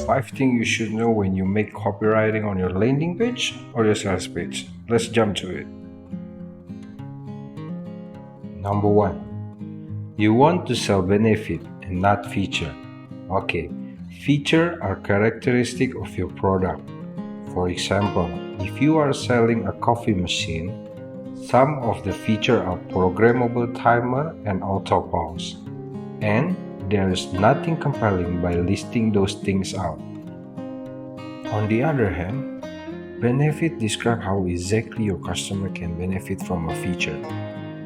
Five things you should know when you make copywriting on your landing page or your sales page. Let's jump to it. Number one, you want to sell benefit and not feature. Okay, feature are characteristic of your product. For example, if you are selling a coffee machine, some of the features are programmable timer and auto pause, and there is nothing compelling by listing those things out. On the other hand, benefit describe how exactly your customer can benefit from a feature.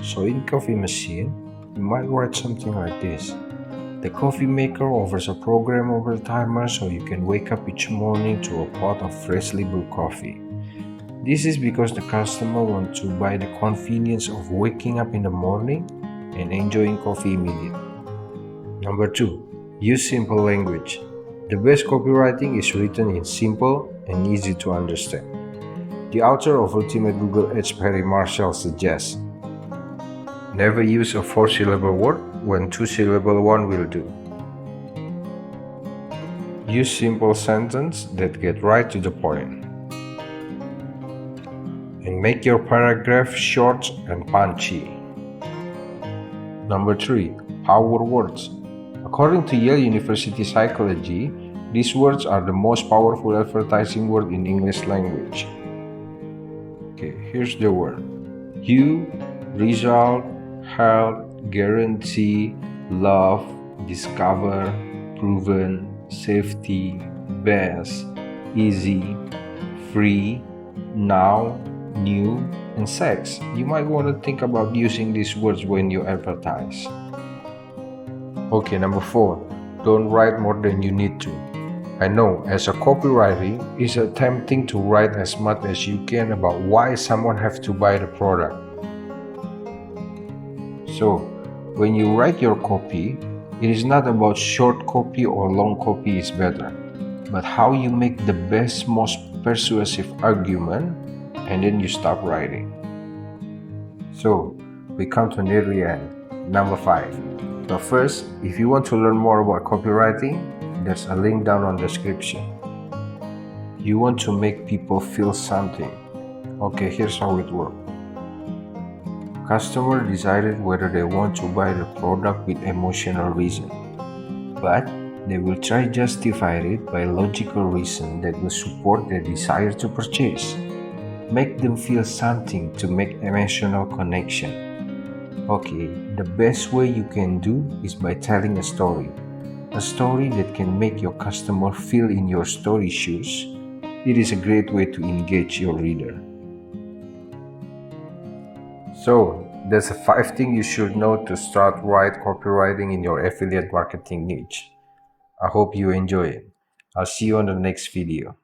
So in coffee machine, you might write something like this. The coffee maker offers a programmable timer so you can wake up each morning to a pot of freshly brewed coffee. This is because the customer wants to buy the convenience of waking up in the morning and enjoying coffee immediately. Number two, use simple language. The best copywriting is written in simple and easy to understand. The author of Ultimate Google Ads, Perry Marshall, suggests, never use a 4-syllable word when 2-syllable one will do. Use simple sentences that get right to the point. And make your paragraph short and punchy. Number three, power words. According to Yale University Psychology, these words are the most powerful advertising word in English language. Okay, here's the word. You, result, help, guarantee, love, discover, proven, safety, best, easy, free, now, new, and sex. You might want to think about using these words when you advertise. Okay, number four, don't write more than you need to. I know, as a copywriter, it's tempting to write as much as you can about why someone has to buy the product. So, when you write your copy, it is not about short copy or long copy is better, but how you make the best, most persuasive argument, and then you stop writing. So, we come to near the end. Number five. But first, if you want to learn more about copywriting, there's a link down on the description. You want to make people feel something. Okay, here's how it works. Customer decided whether they want to buy the product with emotional reason, but they will try justify it by logical reason that will support their desire to purchase. Make them feel something to make emotional connection. Okay, the best way you can do is by telling a story that can make your customer feel in your story shoes. It is a great way to engage your reader. So, that's the 5 things you should know to start right copywriting in your affiliate marketing niche. I hope you enjoy it. I'll see you on the next video.